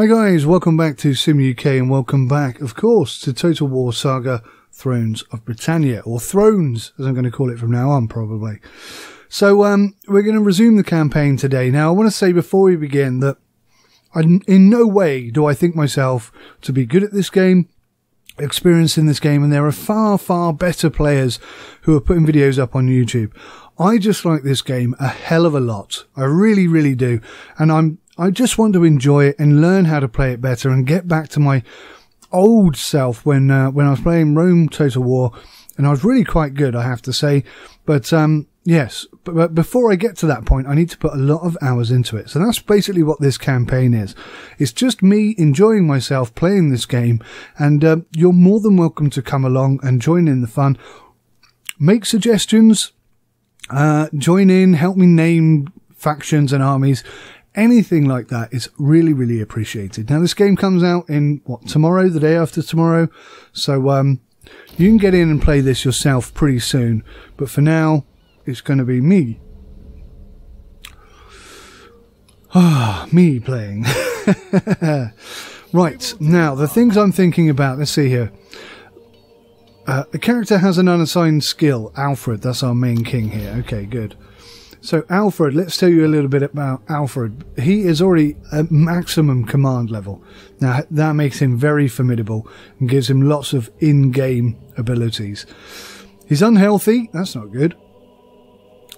Hi guys, welcome back to Sim UK and welcome back, of course, to Total War Saga Thrones of Britannia, or Thrones, as I'm going to call it from now on, probably. So, we're going to resume the campaign today. Now, I want to say before we begin that in no way do I think myself to be good at this game, experienced in this game, and there are far, far better players who are putting videos up on YouTube. I just like this game a hell of a lot. I really, really do. And I just want to enjoy it and learn how to play it better and get back to my old self when I was playing Rome Total War, and I was really quite good, I have to say. But yes, but before I get to that point, I need to put a lot of hours into it. So that's basically what this campaign is. It's just me enjoying myself playing this game, and you're more than welcome to come along and join in the fun. Make suggestions, join in, help me name factions and armies. Anything like that is really, really appreciated. Now, this game comes out in, tomorrow, the day after tomorrow. So, you can get in and play this yourself pretty soon. But for now, it's going to be me. Me playing. Right, now, the things I'm thinking about, let's see here. The character has an unassigned skill, Alfred, that's our main king here. Okay, good. So Alfred, let's tell you a little bit about Alfred. He is already at maximum command level. Now that makes him very formidable and gives him lots of in-game abilities. He's unhealthy, that's not good.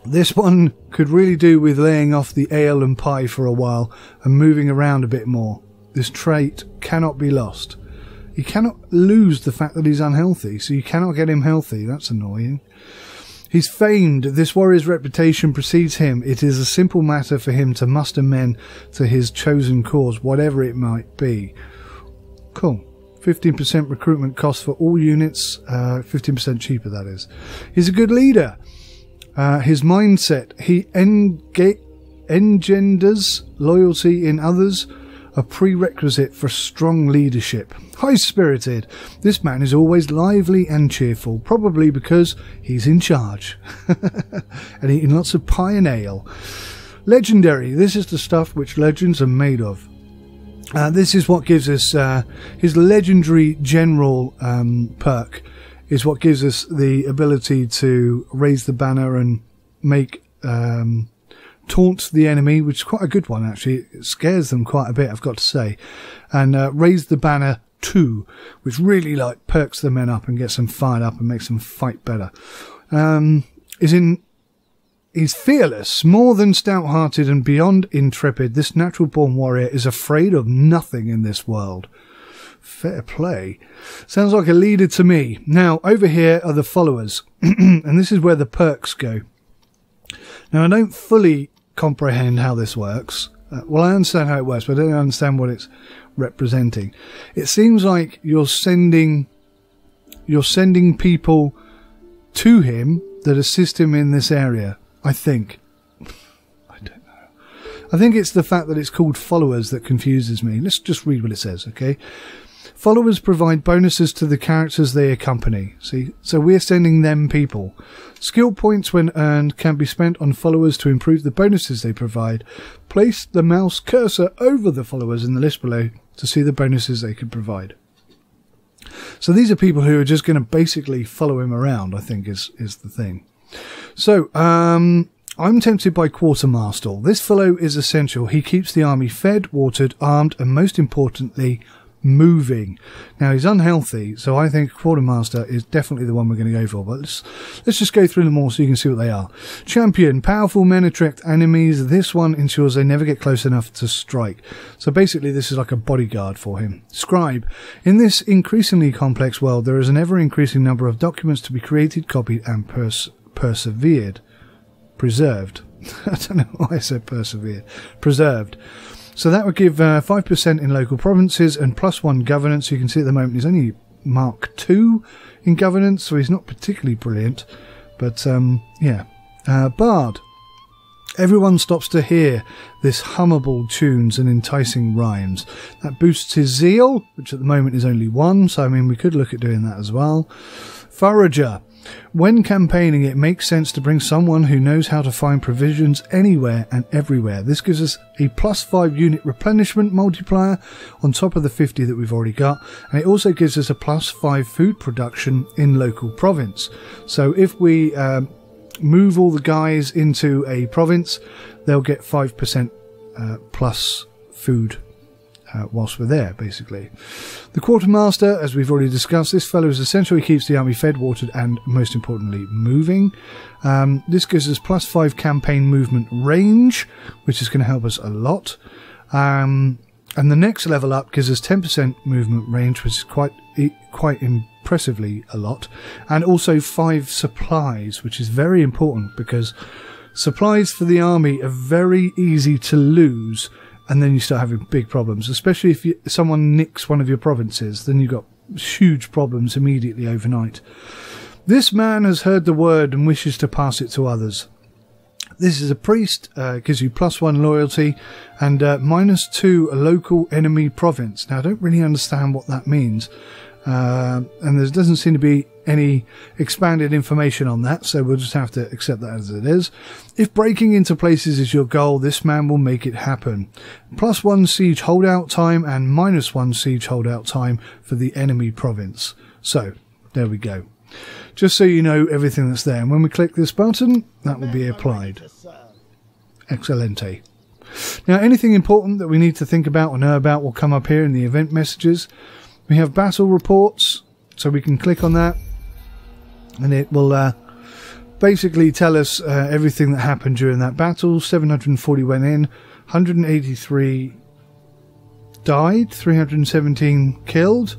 This one could really do with laying off the ale and pie for a while and moving around a bit more. This trait cannot be lost. You cannot lose the fact that he's unhealthy, so you cannot get him healthy. That's annoying. He's famed. This warrior's reputation precedes him. It is a simple matter for him to muster men to his chosen cause, whatever it might be. Cool. 15% recruitment cost for all units. 15% cheaper, that is. He's a good leader. His mindset. He engenders loyalty in others, a prerequisite for strong leadership. High-spirited. This man is always lively and cheerful, probably because he's in charge. And eating lots of pie and ale. Legendary. This is the stuff which legends are made of. This is what gives us his legendary general perk is what gives us the ability to raise the banner and make taunt the enemy, which is quite a good one actually. It scares them quite a bit, I've got to say. And raise the banner 2, which really like perks the men up and gets them fired up and makes them fight better. He's fearless, more than stout-hearted and beyond intrepid. This natural-born warrior is afraid of nothing in this world. Fair play. Sounds like a leader to me. Now, over here are the followers, and this is where the perks go. Now, I don't fully comprehend how this works. Well, I understand how it works, but I don't understand what it's representing. It seems like you're sending people to him that assist him in this area, I think. I don't know. I think it's the fact that it's called followers that confuses me. Let's just read what it says, okay? Followers provide bonuses to the characters they accompany. See, so we're sending them people. Skill points, when earned, can be spent on followers to improve the bonuses they provide. Place the mouse cursor over the followers in the list below to see the bonuses they could provide. So these are people who are just going to basically follow him around, I think is the thing. So, I'm tempted by Quartermaster. This fellow is essential. He keeps the army fed, watered, armed, and most importantly, moving. Now, he's unhealthy, so I think Quartermaster is definitely the one we're going to go for. But let's just go through them all so you can see what they are. Champion. Powerful men attract enemies. This one ensures they never get close enough to strike. So basically, this is like a bodyguard for him. Scribe. In this increasingly complex world, there is an ever-increasing number of documents to be created, copied, and preserved. I don't know why I said persevered. Preserved. So that would give 5% in local provinces and +1 governance. You can see at the moment he's only Mark 2 in governance, so he's not particularly brilliant. But, yeah. Bard. Everyone stops to hear this hummable tunes and enticing rhymes. That boosts his zeal, which at the moment is only 1, so I mean we could look at doing that as well. Forager. When campaigning, it makes sense to bring someone who knows how to find provisions anywhere and everywhere. This gives us a +5 unit replenishment multiplier on top of the 50 that we've already got, and it also gives us a +5 food production in local province. So if we move all the guys into a province, they'll get 5% plus food whilst we're there, basically. The Quartermaster, as we've already discussed, this fellow is essential. He keeps the army fed, watered, and most importantly, moving. This gives us +5 campaign movement range, which is going to help us a lot. And the next level up gives us 10% movement range, which is quite impressively a lot. And also 5 supplies, which is very important because supplies for the army are very easy to lose, and then you start having big problems, especially if someone nicks one of your provinces. Then you've got huge problems immediately overnight. This man has heard the word and wishes to pass it to others. This is a priest, gives you +1 loyalty and -2 a local enemy province. Now, I don't really understand what that means, and there doesn't seem to be any expanded information on that, so we'll just have to accept that as it is. If breaking into places is your goal, this man will make it happen. +1 siege holdout time and -1 siege holdout time for the enemy province. So, there we go. Just so you know everything that's there. And when we click this button, that will be applied. Excelente. Now, anything important that we need to think about or know about will come up here in the event messages. We have battle reports, so we can click on that. And it will basically tell us everything that happened during that battle. 740 went in, 183 died, 317 killed,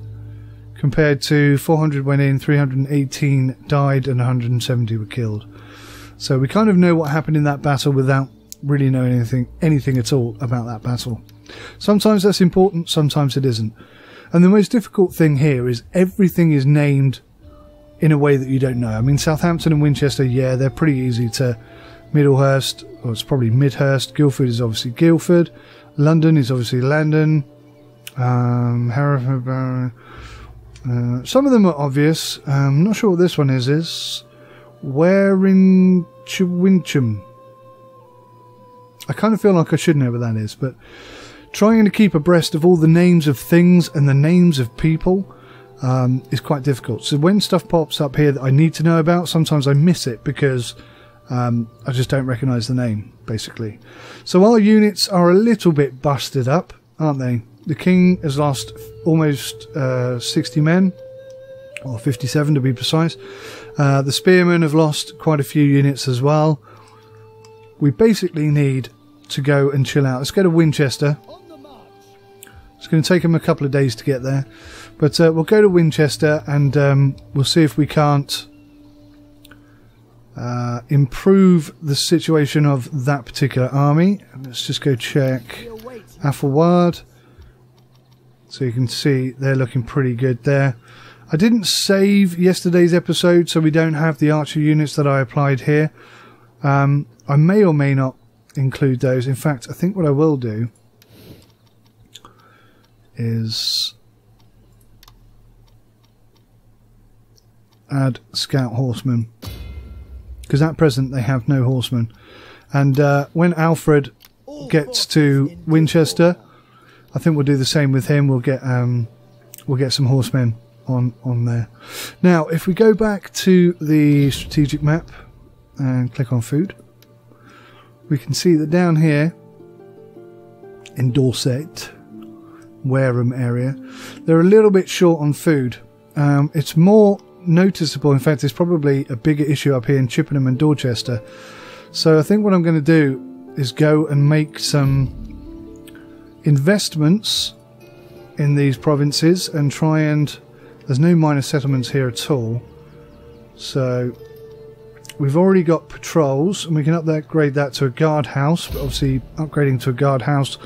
compared to 400 went in, 318 died, and 170 were killed. So we kind of know what happened in that battle without really knowing anything at all about that battle. Sometimes that's important, sometimes it isn't. And the most difficult thing here is everything is named in a way that you don't know. I mean, Southampton and Winchester, yeah, they're pretty easy to... Middlehurst, or it's probably Midhurst. Guildford is obviously Guildford. London is obviously London. Hereford... some of them are obvious. I'm not sure what this one is. Wincham. I kind of feel like I should know what that is, but trying to keep abreast of all the names of things and the names of people is quite difficult. So when stuff pops up here that I need to know about, sometimes I miss it because I just don't recognise the name, basically. So our units are a little bit busted up, aren't they? The king has lost almost 60 men, or 57 to be precise. The spearmen have lost quite a few units as well. We basically need to go and chill out. Let's go to Winchester. It's going to take them a couple of days to get there. But we'll go to Winchester and we'll see if we can't improve the situation of that particular army. Let's just go check Athelward. So you can see they're looking pretty good there. I didn't save yesterday's episode, so we don't have the archer units that I applied here. I may or may not include those. In fact, I think what I will do is add scout horsemen, because at present they have no horsemen. And when Alfred gets to Winchester, I think we'll do the same with him. We'll get some horsemen on there. Now, if we go back to the strategic map and click on food, we can see that down here in Dorset, Wareham area, they're a little bit short on food. It's more noticeable. In fact, it's probably a bigger issue up here in Chippenham and Dorchester. So I think what I'm going to do is go and make some investments in these provinces and try and... There's no minor settlements here at all. So we've already got patrols, and we can upgrade that to a guardhouse. But obviously upgrading to a guardhouse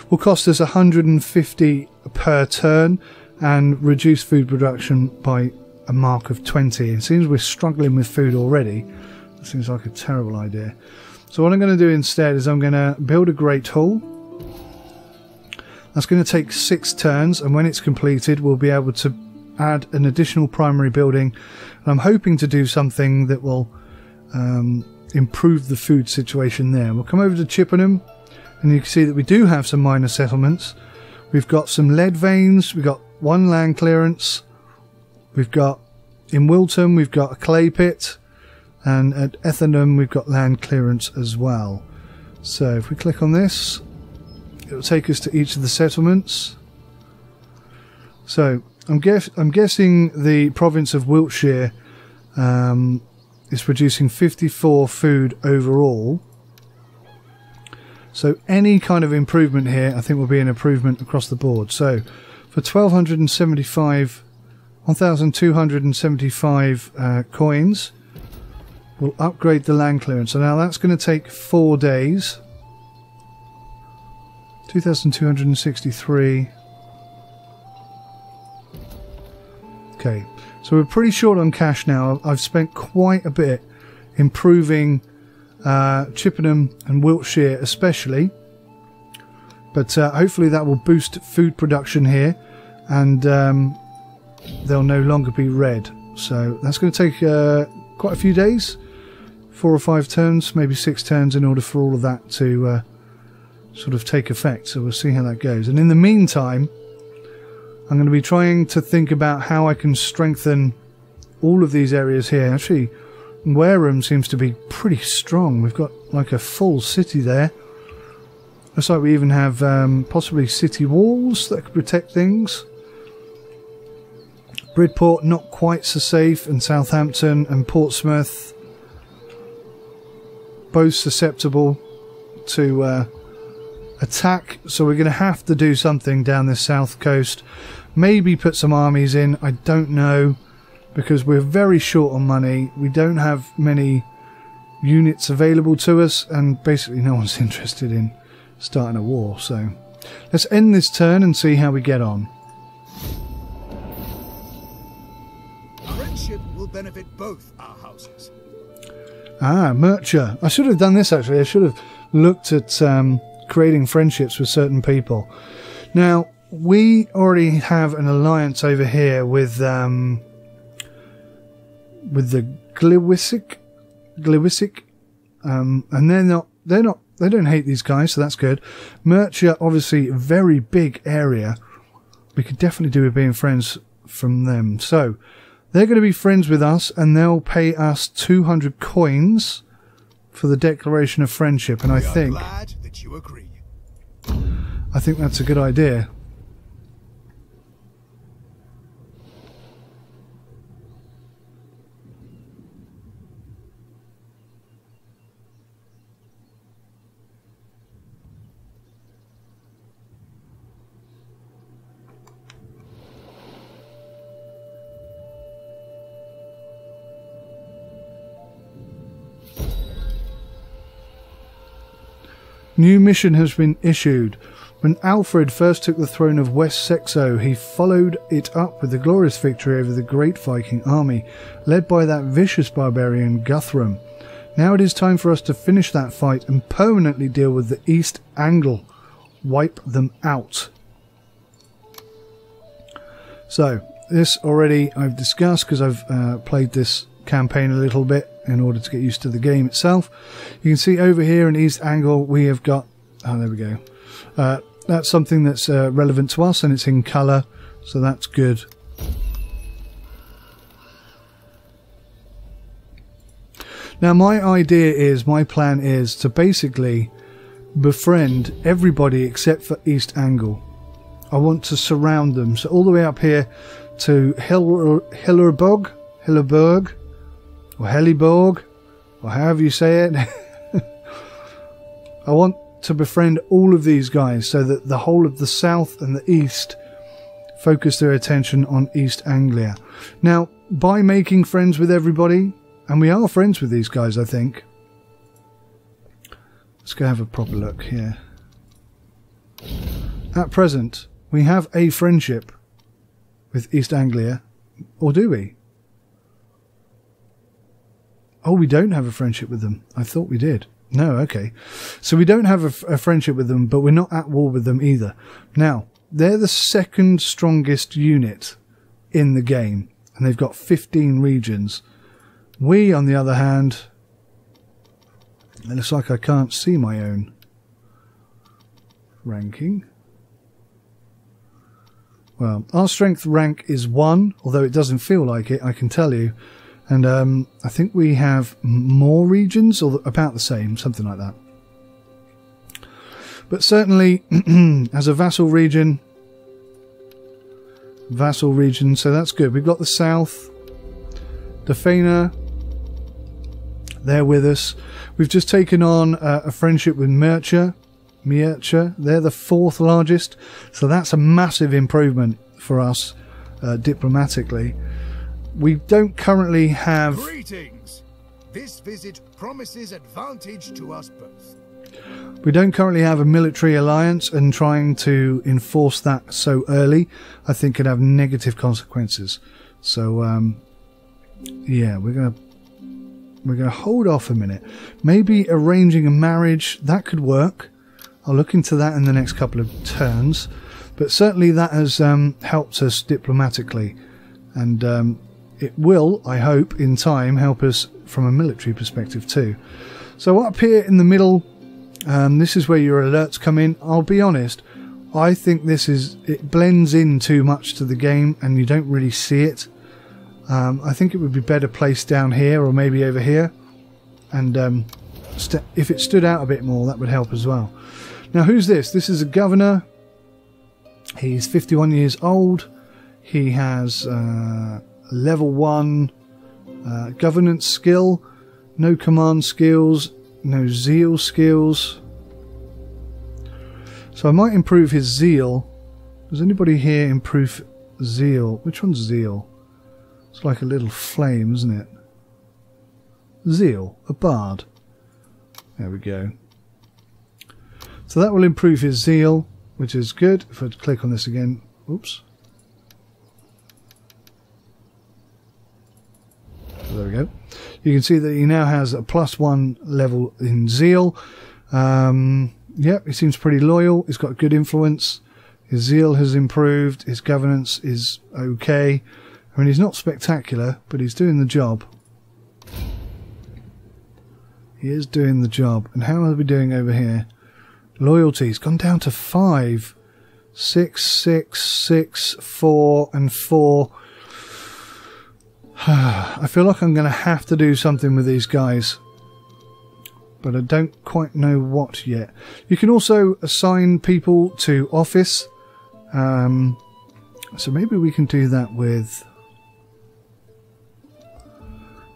will cost us 150 per turn and reduce food production by a mark of 20. It seems we're struggling with food already. That seems like a terrible idea. So what I'm going to do instead is I'm going to build a great hall. That's going to take 6 turns, and when it's completed we'll be able to add an additional primary building, and I'm hoping to do something that will improve the food situation there. We'll come over to Chippenham, and you can see that we do have some minor settlements. We've got some lead veins, we've got one land clearance, we've got in Wilton we've got a clay pit, and at Edington we've got land clearance as well. So if we click on this, it will take us to each of the settlements. So I'm guessing the province of Wiltshire is producing 54 food overall. So any kind of improvement here, I think, will be an improvement across the board. So for 1,275 coins, we'll upgrade the land clearance. So now that's going to take 4 days. 2,263. Okay, so we're pretty short on cash now. I've spent quite a bit improving Chippenham and Wiltshire especially, but hopefully that will boost food production here, and they'll no longer be red. So that's going to take quite a few days, 4 or 5 turns, maybe 6 turns, in order for all of that to sort of take effect. So we'll see how that goes, and in the meantime I'm going to be trying to think about how I can strengthen all of these areas here. Actually, Wareham seems to be pretty strong. We've got like a full city there. Looks like we even have possibly city walls that could protect things. Bridport not quite so safe, and Southampton and Portsmouth both susceptible to attack, so we're going to have to do something down this south coast. Maybe put some armies in, I don't know, because we're very short on money. We don't have many units available to us, and basically no one's interested in starting a war. So let's end this turn and see how we get on. Friendship will benefit both our houses. Ah, Mercher. I should have done this actually. I should have looked at creating friendships with certain people. Now, we already have an alliance over here with the Glywisic, and they don't hate these guys, so that's good. Mercher, obviously, a very big area. We could definitely do with being friends from them. So they're going to be friends with us, and they'll pay us 200 coins for the declaration of friendship. And I think you agree. I think that's a good idea. New mission has been issued. When Alfred first took the throne of West Saxo, he followed it up with a glorious victory over the great Viking army, led by that vicious barbarian Guthrum. Now it is time for us to finish that fight and permanently deal with the East Angles. Wipe them out. So, this already I've discussed because I've played this campaign a little bit in order to get used to the game itself. You can see over here in East Angles we have got, oh there we go, that's something that's relevant to us, and it's in colour, so that's good. Now my plan is to basically befriend everybody except for East Angles. I want to surround them, so all the way up here to Hillerborg, or Heliborg, or however you say it. I want to befriend all of these guys so that the whole of the south and the east focus their attention on East Anglia. Now, by making friends with everybody, and we are friends with these guys, I think. Let's go have a proper look here. At present, we have a friendship with East Anglia, or do we? Oh, we don't have a friendship with them. I thought we did. No, okay. So we don't have a friendship with them, but we're not at war with them either. Now, they're the second strongest unit in the game. And they've got 15 regions. We, on the other hand, it looks like I can't see my own ranking. Well, our strength rank is 1, although it doesn't feel like it, I can tell you. And I think we have more regions, or about the same, something like that. But certainly, as a vassal region, so that's good. We've got the south, Defena, they're with us. We've just taken on a friendship with Mircha. They're the 4th largest, so that's a massive improvement for us diplomatically. We don't currently have... Greetings! This visit promises advantage to us both. We don't currently have a military alliance, and trying to enforce that so early, I think, could have negative consequences. So, yeah, we're gonna hold off a minute. Maybe arranging a marriage, that could work. I'll look into that in the next couple of turns. But certainly that has helped us diplomatically, and it will, I hope, in time help us from a military perspective too. So up here in the middle, this is where your alerts come in. I'll be honest, I think it blends in too much to the game and you don't really see it. I think it would be better placed down here or maybe over here, and if it stood out a bit more, that would help as well. Now, who's this? This is a governor. He's 51 years old. He has level 1 governance skill, no command skills, no zeal skills. So I might improve his zeal. Does anybody here improve zeal? Which one's zeal? It's like a little flame, isn't it? Zeal, a bard. There we go. So that will improve his zeal, which is good. If I click on this again, oops. There we go. You can see that he now has a +1 level in zeal. Yep, he seems pretty loyal. He's got good influence. His zeal has improved. His governance is okay. I mean, he's not spectacular, but he's doing the job. He is doing the job. And how are we doing over here? Loyalty's gone down to 5. 6, 6, 6, 4, and 4. I feel like I'm going to have to do something with these guys, but I don't quite know what yet. You can also assign people to office, so maybe we can do that with...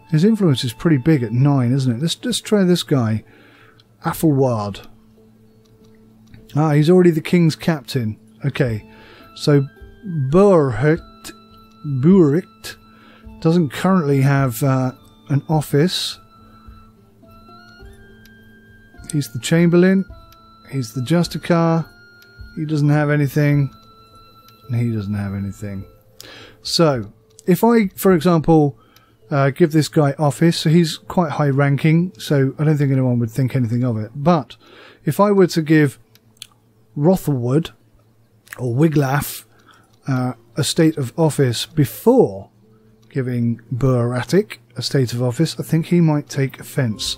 His influence is pretty big at 9, isn't it? Let's just try this guy, Athelward. Ah, he's already the king's captain. Okay, so Burricht doesn't currently have an office. He's the Chamberlain. He's the Justicar. He doesn't have anything. And he doesn't have anything. So, if I, for example, give this guy office, so he's quite high ranking, so I don't think anyone would think anything of it. But, if I were to give Rothelwood, or Wiglaf, a state of office before giving Buratic a state of office, I think he might take offence.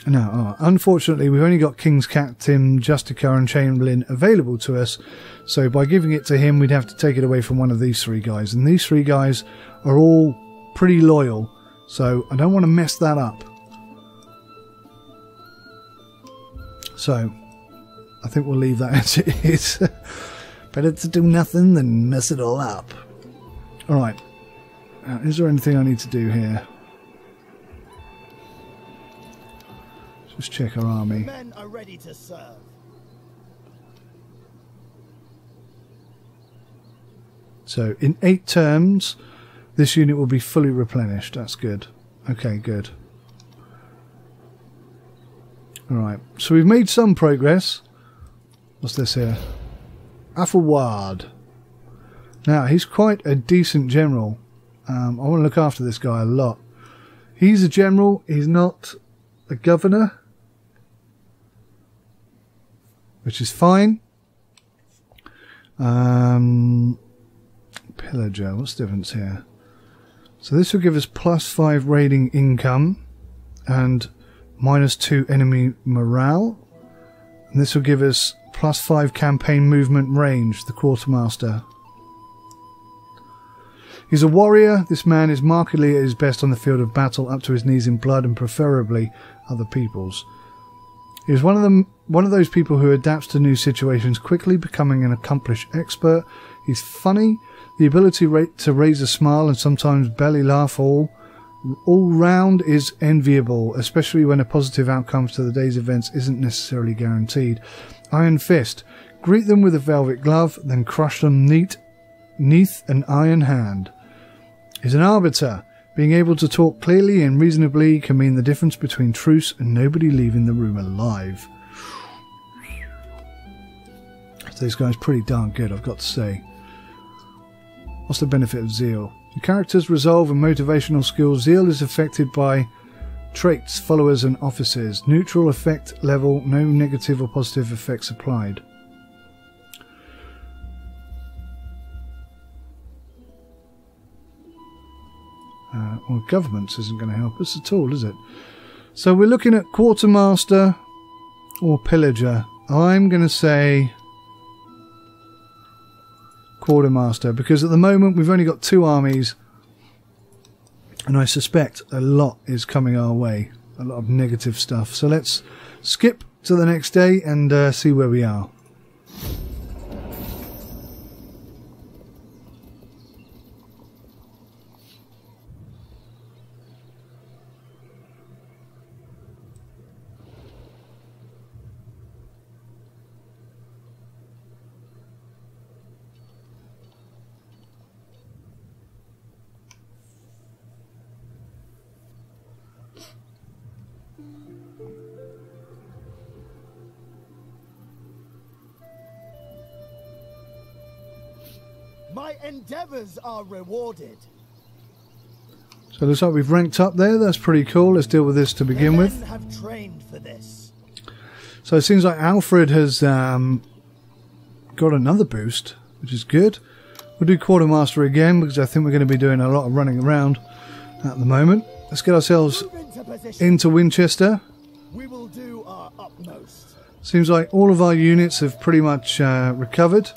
Now, unfortunately, we've only got King's Captain, Justicar and Chamberlain available to us, so by giving it to him, we'd have to take it away from one of these 3 guys, and these 3 guys are all pretty loyal, so I don't want to mess that up. So, I think we'll leave that as it is. Better to do nothing than mess it all up. Alright. Is there anything I need to do here? Just check our army. Men are ready to serve. So, in 8 terms, this unit will be fully replenished. That's good. Okay, good. Alright, so we've made some progress. What's this here? Athelward. Now, he's quite a decent general. I want to look after this guy a lot. He's a general, he's not a governor, which is fine. pillager. What's the difference here? So this will give us +5 raiding income and -2 enemy morale. And this will give us +5 campaign movement range, the Quartermaster. He's a warrior. This man is markedly at his best on the field of battle, up to his knees in blood and preferably other people's. He is one of those people who adapts to new situations, quickly becoming an accomplished expert. He's funny, the ability to raise a smile and sometimes belly laugh all round is enviable, especially when a positive outcome to the day's events isn't necessarily guaranteed. Iron Fist. Greet them with a velvet glove, then crush them neath an iron hand. He's an arbiter. Being able to talk clearly and reasonably can mean the difference between truce and nobody leaving the room alive. So this guy's pretty darn good, I've got to say. What's the benefit of zeal? The character's resolve and motivational skills. Zeal is affected by traits, followers and officers. Neutral effect level, no negative or positive effects applied. Well, governments isn't going to help us at all, is it? So we're looking at Quartermaster or Pillager. I'm going to say Quartermaster, because at the moment we've only got 2 armies and I suspect a lot is coming our way. A lot of negative stuff. So let's skip to the next day and see where we are. My endeavors are rewarded. So it looks like we've ranked up there. That's pretty cool. Let's deal with this to begin with. Men have trained for this. So it seems like Alfred has got another boost, which is good. We'll do Quartermaster again because I think we're going to be doing a lot of running around at the moment. Let's get ourselves into Winchester. We will do our utmost. Seems like all of our units have pretty much recovered.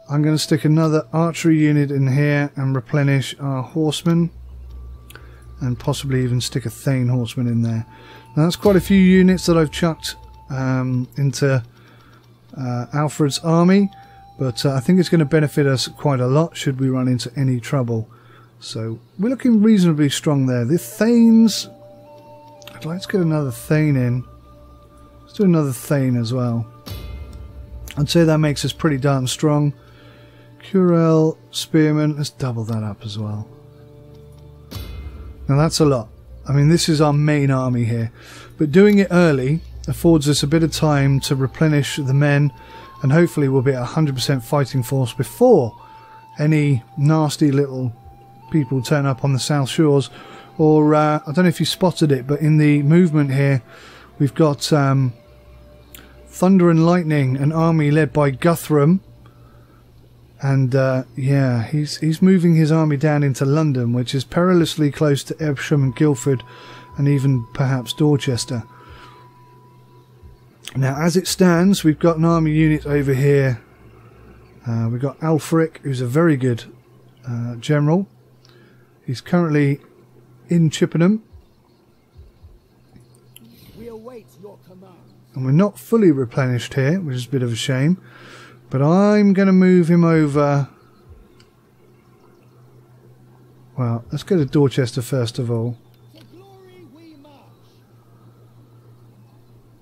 I'm going to stick another archery unit in here and replenish our horsemen. And possibly even stick a Thane horseman in there. Now that's quite a few units that I've chucked into Alfred's army. But I think it's going to benefit us quite a lot should we run into any trouble. So we're looking reasonably strong there. The Thanes... I'd like to get another Thane in. Let's do another Thane as well. I'd say that makes us pretty darn strong. Curel, Spearman, let's double that up as well. Now that's a lot. I mean, this is our main army here. But doing it early affords us a bit of time to replenish the men, and hopefully we'll be at 100% fighting force before any nasty little people turn up on the South Shores. Or, I don't know if you spotted it, but in the movement here, we've got Thunder and Lightning, an army led by Guthrum. And yeah, he's moving his army down into London, which is perilously close to Evesham and Guildford, and even perhaps Dorchester. Now, as it stands, we've got an army unit over here. We've got Alfric, who's a very good general. He's currently in Chippenham. We await your command. And we're not fully replenished here, which is a bit of a shame. But I'm going to move him over. Well, let's go to Dorchester first of all. To glory we march.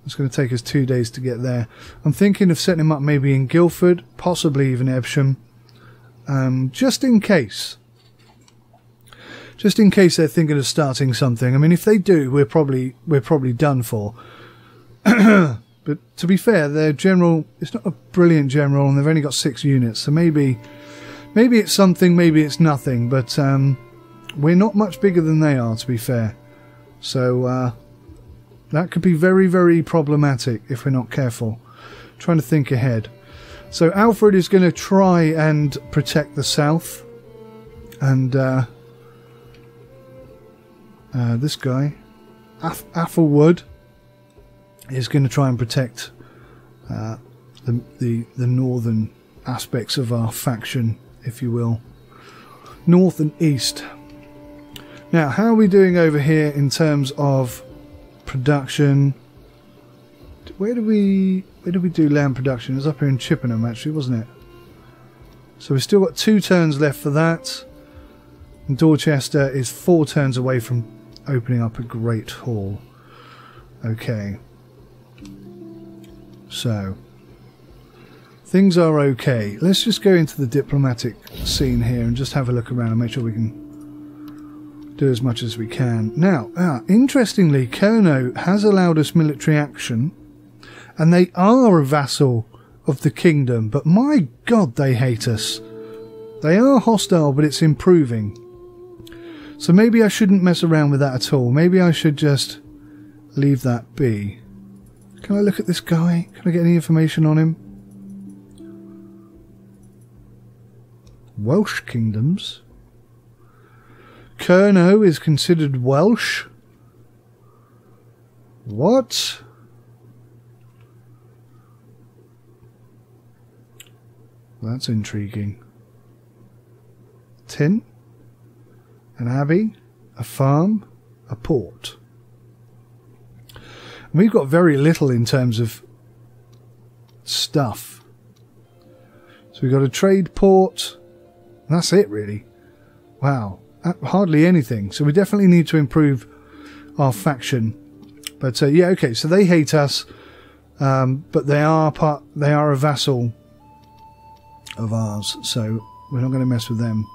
It's going to take us 2 days to get there. I'm thinking of setting him up maybe in Guildford, possibly even Evesham. Just in case. Just in case they're thinking of starting something. I mean, if they do, we're probably done for. But to be fair, their general is not a brilliant general, and they've only got 6 units. So maybe it's something, maybe it's nothing. But we're not much bigger than they are, to be fair. So that could be very, very problematic if we're not careful. Trying to think ahead. So Alfred is going to try and protect the south. And this guy, Athelwood, is going to try and protect the northern aspects of our faction, if you will. North and east. Now, how are we doing over here in terms of production? Where did we do land production? It was up here in Chippenham, actually, wasn't it? So we've still got 2 turns left for that. And Dorchester is 4 turns away from opening up a great hall. Okay. So things are okay. Let's just go into the diplomatic scene here and just have a look around and make sure we can do as much as we can. Now, interestingly, Kerno has allowed us military action, and they are a vassal of the kingdom, but my god, they hate us. They are hostile, but it's improving. So maybe I shouldn't mess around with that at all. Maybe I should just leave that be. Can I look at this guy? Can I get any information on him? Welsh Kingdoms. Kerno is considered Welsh. What? That's intriguing. Tin, an abbey, a farm, a port. And we've got very little in terms of stuff. So we've got a trade port. That's it, really. Wow. Hardly anything. So we definitely need to improve our faction. But yeah, okay. So they hate us, but they are a vassal of ours. So we're not going to mess with them.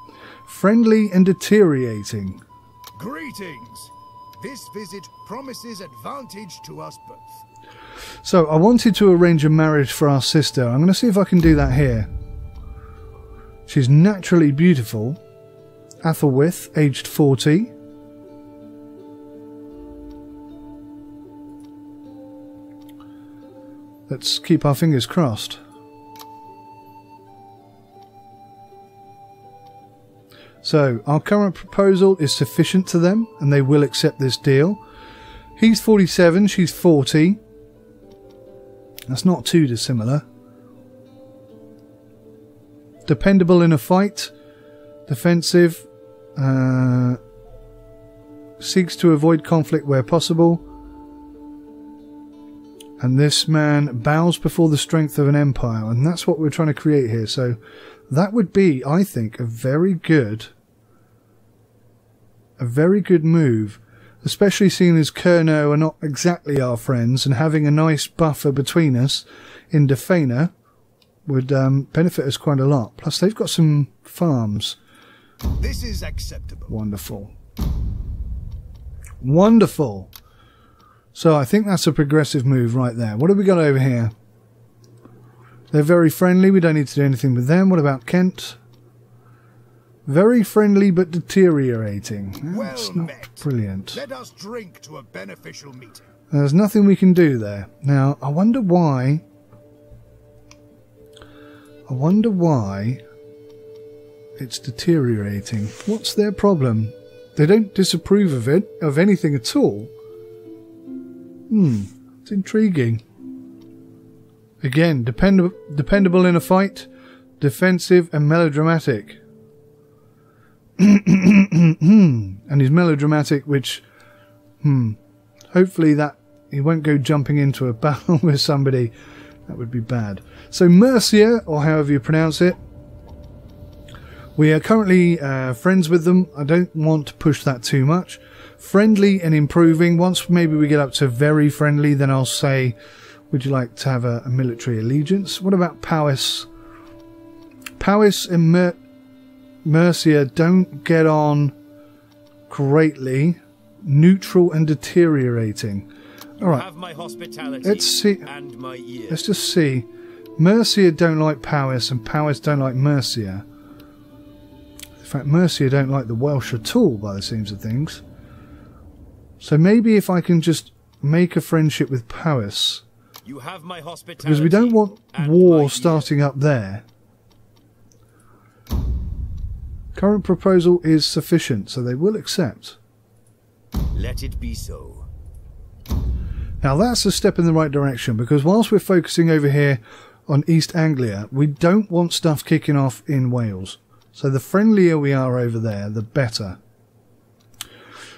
Friendly and deteriorating. Greetings. This visit promises advantage to us both. So I wanted to arrange a marriage for our sister. I'm going to see if I can do that here. She's naturally beautiful. Athelwith, aged 40. Let's keep our fingers crossed. So, our current proposal is sufficient to them, and they will accept this deal. He's 47, she's 40. That's not too dissimilar. Dependable in a fight. Defensive. Seeks to avoid conflict where possible. And this man bows before the strength of an empire, and that's what we're trying to create here. So that would be, I think, a very good move, especially seeing as Kerno are not exactly our friends, and having a nice buffer between us in Defena would benefit us quite a lot. Plus, they've got some farms. This is acceptable. Wonderful. Wonderful. So I think that's a progressive move right there. What have we got over here? They're very friendly. We don't need to do anything with them. What about Kent? Very friendly but deteriorating. That's Well not met. brilliant. Let us drink to a beneficial meeting. There's nothing we can do there. Now, I wonder why it's deteriorating. What's their problem? They don't disapprove of it, of anything at all. It's intriguing. Again, dependable in a fight, defensive and melodramatic. And he's melodramatic, which, hopefully that he won't go jumping into a battle with somebody. That would be bad. So Mercia, or however you pronounce it, we are currently friends with them. I don't want to push that too much. Friendly and improving. Once maybe we get up to very friendly, then I'll say, would you like to have a military allegiance? What about Powys? Powys and Mercia don't get on greatly. Neutral and deteriorating. All right. Have my hospitality Let's see. and my ear. Let's just see. Mercia don't like Powys, and Powys don't like Mercia. In fact, Mercia don't like the Welsh at all, by the seams of things. So maybe if I can just make a friendship with Powys, You have my hospitality. Because we don't want war starting up there. Current proposal is sufficient, so they will accept. Let it be so. Now that's a step in the right direction, because whilst we're focusing over here on East Anglia, we don't want stuff kicking off in Wales. So the friendlier we are over there, the better.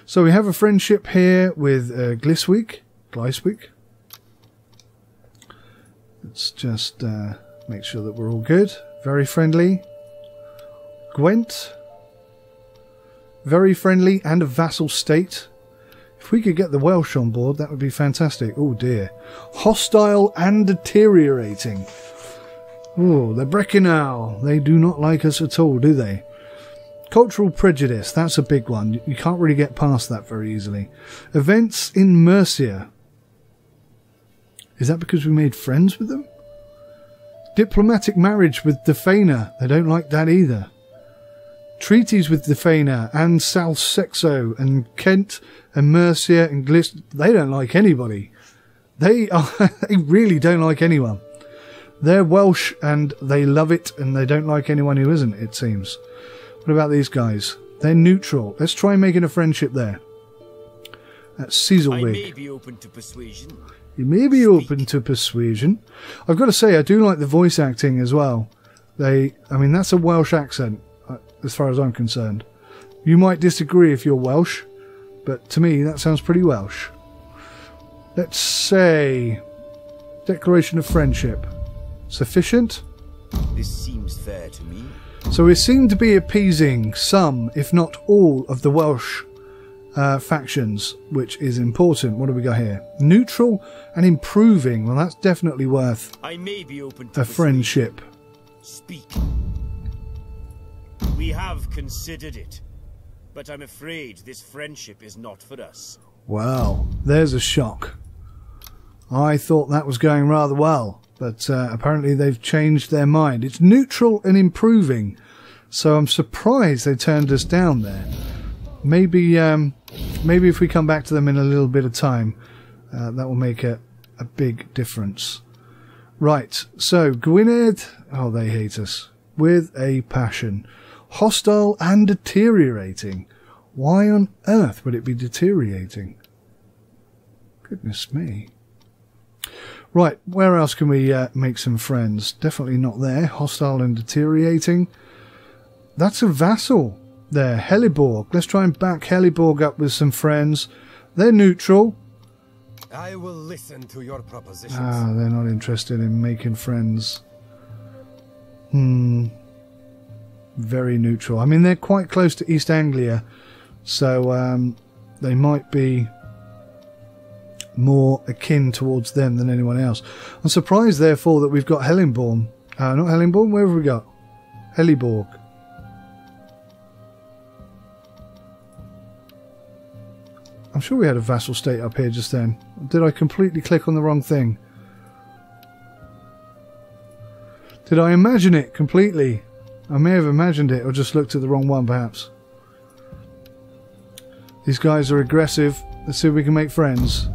So we have a friendship here with Gliswick. Let's just make sure that we're all good. Very friendly. Gwent. Very friendly and a vassal state. If we could get the Welsh on board, that would be fantastic. Oh dear. Hostile and deteriorating. Oh, the Breckenau. They do not like us at all, do they? Cultural prejudice. That's a big one. You can't really get past that very easily. Events in Mercia. Is that because we made friends with them? Diplomatic marriage with Defana. They don't like that either. Treaties with Defana and South Sexo and Kent and Mercia and Glis. They don't like anybody. They really don't like anyone. They're Welsh and they love it, and they don't like anyone who isn't, it seems. What about these guys? They're neutral. Let's try making a friendship there. That's Cecilwig. I may be open to persuasion. You may be open to persuasion. I've got to say, I do like the voice acting as well. I mean, that's a Welsh accent, as far as I'm concerned. You might disagree if you're Welsh, but to me, that sounds pretty Welsh. Let's say Declaration of Friendship. Sufficient? This seems fair to me. So we seem to be appeasing some, if not all, of the Welsh factions, which is important. What do we got here? Neutral and improving. Well, that's definitely worth I may be open to a friendship. Speak. We have considered it, but I'm afraid this friendship is not for us. Wow, there's a shock. I thought that was going rather well, but apparently they've changed their mind. It's neutral and improving, so I'm surprised they turned us down there. Maybe if we come back to them in a little bit of time, that will make a big difference. Right, so Gwynedd, oh, they hate us with a passion. Hostile and deteriorating. Why on earth would it be deteriorating? Goodness me. Right, where else can we make some friends? Definitely not there. Hostile and deteriorating. That's a vassal there. Heliborg. Let's try and back Heliborg up with some friends. They're neutral. I will listen to your propositions. Ah, they're not interested in making friends. Very neutral. I mean, they're quite close to East Anglia, so they might be more akin towards them than anyone else. I'm surprised, therefore, that we've got Hellingborn. Not Hellingborn, where have we got? Heliborg. I'm sure we had a vassal state up here just then. Did I completely click on the wrong thing? Did I imagine it completely? I may have imagined it or just looked at the wrong one, perhaps. These guys are aggressive. Let's see if we can make friends.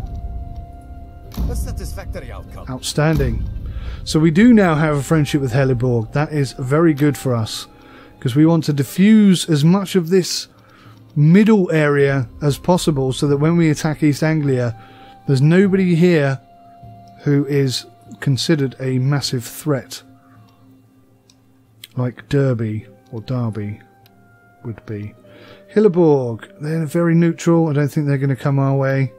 A satisfactory outcome. Outstanding. So we do now have a friendship with Heliborg. That is very good for us, because we want to diffuse as much of this middle area as possible, so that when we attack East Anglia, there's nobody here who is considered a massive threat, like Derby or Derby would be. Hilleborg, they're very neutral. I don't think they're going to come our way.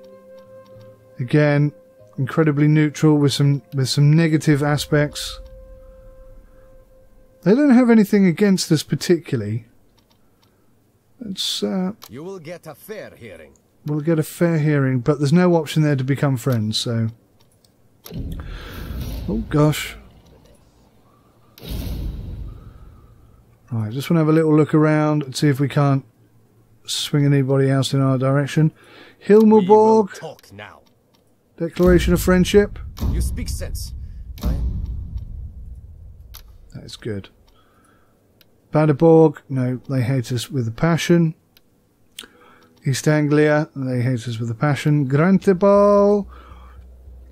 Again, incredibly neutral with some negative aspects. They don't have anything against us particularly. It's you will get a fair hearing. We'll get a fair hearing, but there's no option there to become friends, so... Oh gosh. Right, just want to have a little look around and see if we can't swing anybody else in our direction. Hilmerborg. Talk now. Declaration of friendship. You speak sense. That is good. Badeborg, no, they hate us with a passion. East Anglia, they hate us with a passion. Grantebal,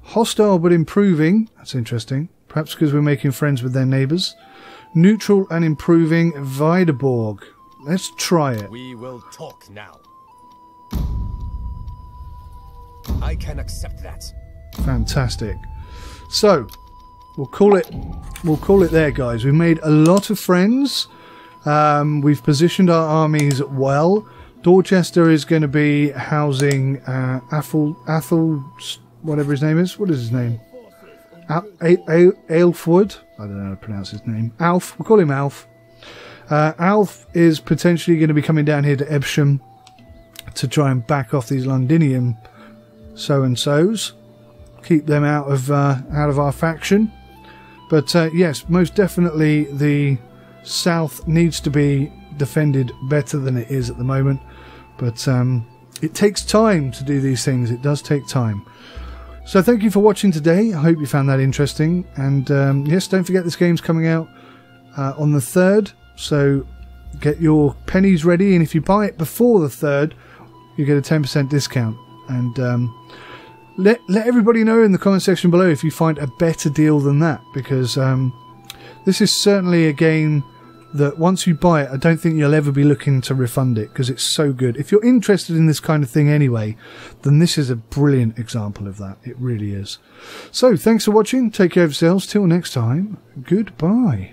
Hostile but improving. That's interesting. Perhaps because we're making friends with their neighbours. Neutral and improving. Weideborg. Let's try it. We will talk now. I can accept that. Fantastic. So, we'll call it there, guys. We've made a lot of friends. We've positioned our armies well. Dorchester is going to be housing Athel, whatever his name is. What is his name? Aelfwood. I don't know how to pronounce his name. Alf. We'll call him Alf. Alf is potentially going to be coming down here to Evesham to try and back off these Londinium so-and-sos. Keep them out of our faction. But yes, most definitely the south needs to be defended better than it is at the moment. But it takes time to do these things. It does take time. So thank you for watching today. I hope you found that interesting. And yes, don't forget this game's coming out on the 3rd. So get your pennies ready. And if you buy it before the 3rd, you get a 10% discount. And let everybody know in the comment section below if you find a better deal than that. Because this is certainly a game that once you buy it, I don't think you'll ever be looking to refund it because it's so good. If you're interested in this kind of thing anyway, then this is a brilliant example of that. It really is. So, thanks for watching. Take care of yourselves. Till next time, goodbye.